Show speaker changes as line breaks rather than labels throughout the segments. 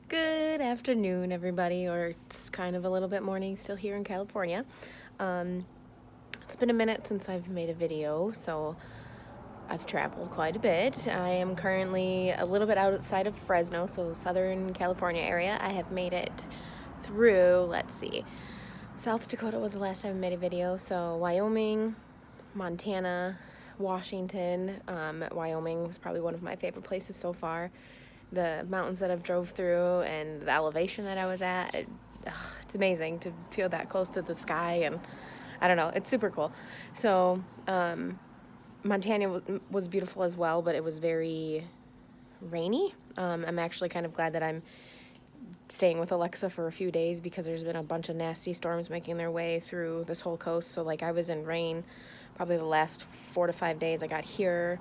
Good afternoon, everybody, or it's kind of a little bit morning still here in California. It's been a minute since I've made a video, so I've traveled quite a bit. I am currently a little bit outside of Fresno, so Southern California area. I have made it through, let's see, South Dakota was the last time I made a video, so Wyoming, Montana, Washington. Wyoming was probably one of my favorite places so far. The mountains that I've drove through and the elevation that I was at, it's amazing to feel that close to the sky, and I don't know, it's super cool. So Montana was beautiful as well, but it was very rainy. I'm actually kind of glad that I'm staying with Alexa for a few days because there's been a bunch of nasty storms making their way through this whole coast. So like I was in rain probably the last 4 to 5 days. I got here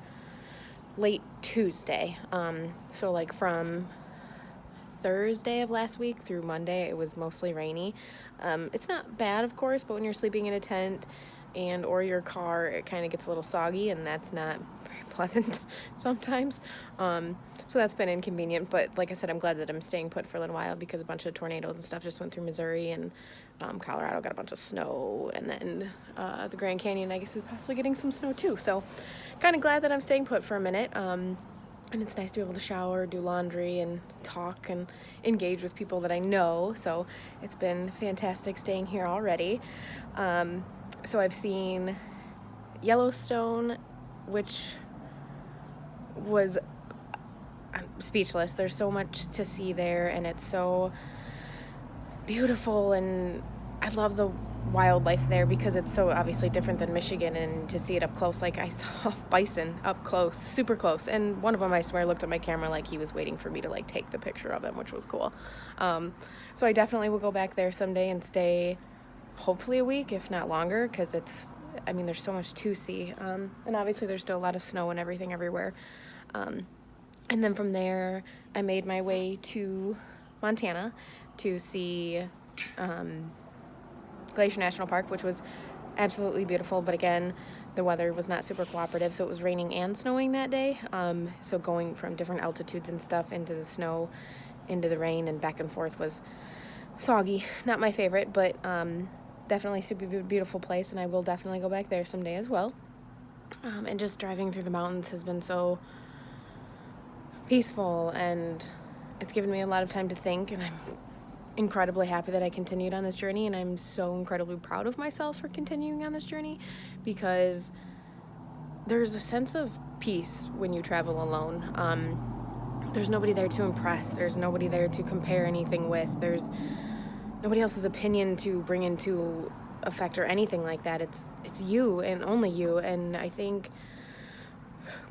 late Tuesday. So like from Thursday of last week through Monday, it was mostly rainy. It's not bad, of course, but when you're sleeping in a tent and or your car, it kind of gets a little soggy, and that's not very pleasant sometimes. So that's been inconvenient, but like I said, I'm glad that I'm staying put for a little while because a bunch of tornadoes and stuff just went through Missouri, and Colorado got a bunch of snow, and then the Grand Canyon, I guess, is possibly getting some snow too. So kind of glad that I'm staying put for a minute. And it's nice to be able to shower, do laundry, and talk and engage with people that I know. So it's been fantastic staying here already. So I've seen Yellowstone, which was I'm speechless. There's so much to see there, and it's so beautiful, and I love the wildlife there because it's so obviously different than Michigan, and to see it up close, like I saw bison up close, super close, and one of them, I swear, looked at my camera like he was waiting for me to like take the picture of him, which was cool. So I definitely will go back there someday and stay hopefully a week, if not longer, because there's so much to see, and obviously there's still a lot of snow and everything everywhere. And then from there I made my way to Montana to see Glacier National Park, which was absolutely beautiful, but again, the weather was not super cooperative, so it was raining and snowing that day. So going from different altitudes and stuff into the snow, into the rain, and back and forth was soggy. Not my favorite, but definitely super beautiful place, and I will definitely go back there someday as well. And just driving through the mountains has been so peaceful, and it's given me a lot of time to think, and I'm incredibly happy that I continued on this journey, and I'm so incredibly proud of myself for continuing on this journey, because there's a sense of peace when you travel alone. There's nobody there to impress. There's nobody there to compare anything with. There's nobody else's opinion to bring into effect or anything like that. It's you and only you, and I think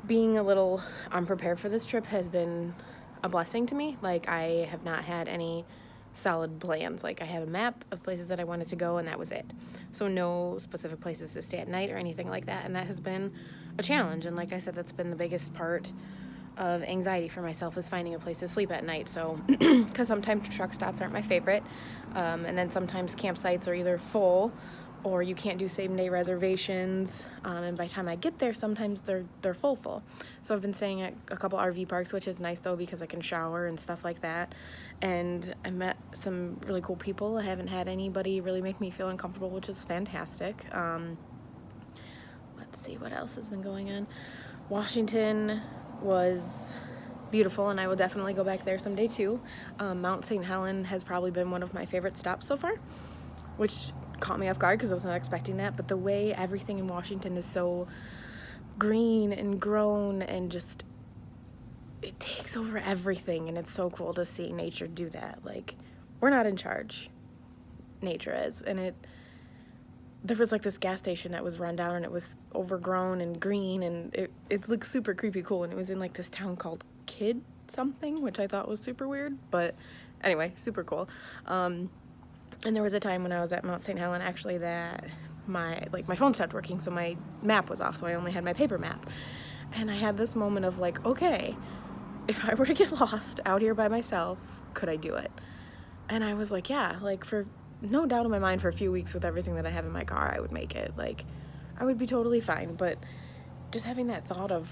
being a little unprepared for this trip has been a blessing to me. Like, I have not had any solid plans. Like, I have a map of places that I wanted to go, and that was it. So no specific places to stay at night or anything like that, and that has been a challenge. And like I said, that's been the biggest part of anxiety for myself, is finding a place to sleep at night. So because sometimes truck stops aren't my favorite, and then sometimes campsites are either full or you can't do same-day reservations, and by the time I get there, sometimes they're full. So I've been staying at a couple RV parks, which is nice, though, because I can shower and stuff like that, and I met some really cool people. I haven't had anybody really make me feel uncomfortable, which is fantastic. Let's see what else has been going on. Washington was beautiful, and I will definitely go back there someday, too. Mount St. Helens has probably been one of my favorite stops so far, which caught me off guard because I was not expecting that, but the way everything in Washington is so green and grown, and just it takes over everything, and it's so cool to see nature do that. Like, we're not in charge, nature is, and there was like this gas station that was run down, and it was overgrown and green, and it looked super creepy cool, and it was in like this town called Kid something, which I thought was super weird, but anyway, super cool. And there was a time when I was at Mount St. Helens, actually, that my phone stopped working, so my map was off, so I only had my paper map. And I had this moment of like, okay, if I were to get lost out here by myself, could I do it? And I was like, yeah, like, for no doubt in my mind, for a few weeks with everything that I have in my car, I would make it. Like, I would be totally fine. But just having that thought of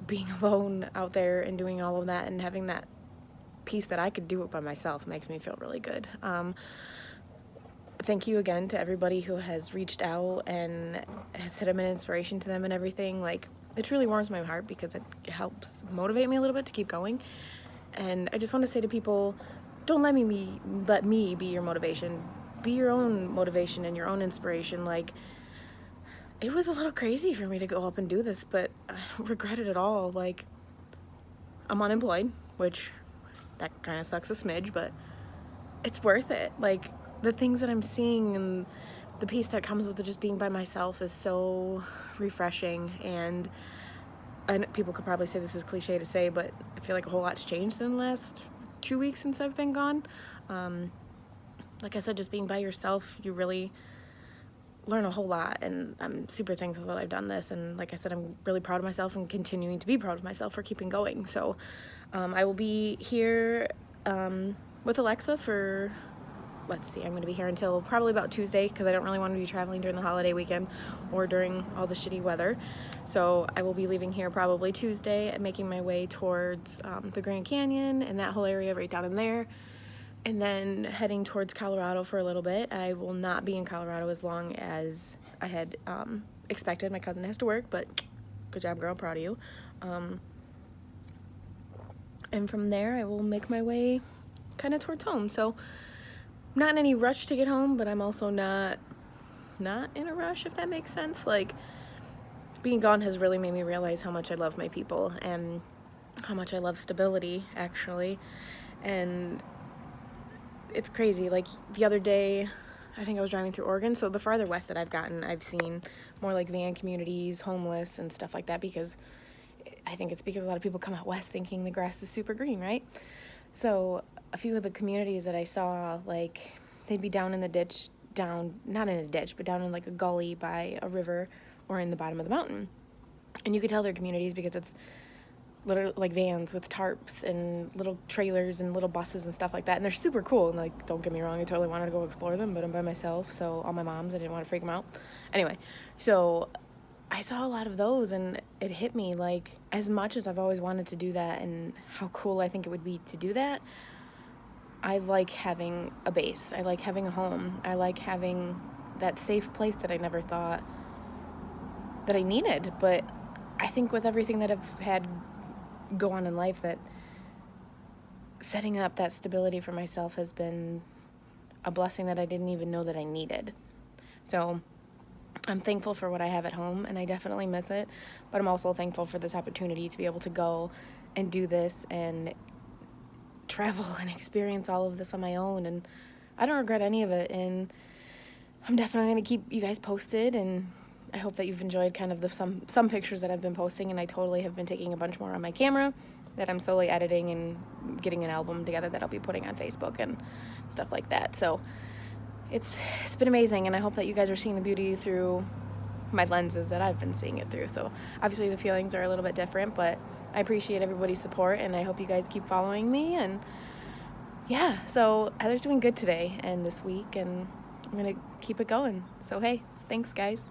being alone out there and doing all of that, and having that piece that I could do it by myself makes me feel really good. Thank you again to everybody who has reached out and has said I'm an inspiration to them and everything. Like, it truly warms my heart because it helps motivate me a little bit to keep going. And I just want to say to people, don't let me be your motivation. Be your own motivation and your own inspiration. Like, it was a little crazy for me to go up and do this, but I don't regret it at all. Like, I'm unemployed, which that kind of sucks a smidge, but it's worth it. Like, the things that I'm seeing and the peace that comes with just being by myself is so refreshing. And people could probably say this is cliche to say, but I feel like a whole lot's changed in the last 2 weeks since I've been gone. Like I said, just being by yourself, you really learn a whole lot, and I'm super thankful that I've done this. And like I said, I'm really proud of myself and continuing to be proud of myself for keeping going. So I will be here with Alexa for, let's see, I'm going to be here until probably about Tuesday, because I don't really want to be traveling during the holiday weekend or during all the shitty weather. So I will be leaving here probably Tuesday and making my way towards the Grand Canyon and that whole area right down in there, and then heading towards Colorado for a little bit. I will not be in Colorado as long as I had expected. My cousin has to work, but good job, girl, proud of you. And from there I will make my way kind of towards home. So not in any rush to get home, but I'm also not in a rush, if that makes sense. Like, being gone has really made me realize how much I love my people and how much I love stability, actually. And it's crazy. Like, the other day, I think I was driving through Oregon. So the farther west that I've gotten, I've seen more like van communities, homeless and stuff like that, because I think it's because a lot of people come out west thinking the grass is super green, right? So a few of the communities that I saw, like, they'd be down in the ditch, not in a ditch, but down in like a gully by a river or in the bottom of the mountain. And you could tell they're communities because it's literally like vans with tarps and little trailers and little buses and stuff like that. And they're super cool. And like, don't get me wrong, I totally wanted to go explore them, but I'm by myself. So all my moms, I didn't want to freak them out. Anyway, so I saw a lot of those, and it hit me, like, as much as I've always wanted to do that and how cool I think it would be to do that, I like having a base. I like having a home. I like having that safe place that I never thought that I needed. But I think with everything that I've had go on in life, that setting up that stability for myself has been a blessing that I didn't even know that I needed. So I'm thankful for what I have at home, and I definitely miss it, but I'm also thankful for this opportunity to be able to go and do this and travel and experience all of this on my own. And I don't regret any of it, and I'm definitely going to keep you guys posted, and I hope that you've enjoyed kind of some pictures that I've been posting, and I totally have been taking a bunch more on my camera that I'm slowly editing and getting an album together that I'll be putting on Facebook and stuff like that. So it's been amazing, and I hope that you guys are seeing the beauty through my lenses that I've been seeing it through. So obviously the feelings are a little bit different, but I appreciate everybody's support, and I hope you guys keep following me. And yeah, so Heather's doing good today and this week, and I'm gonna keep it going. So hey, thanks guys.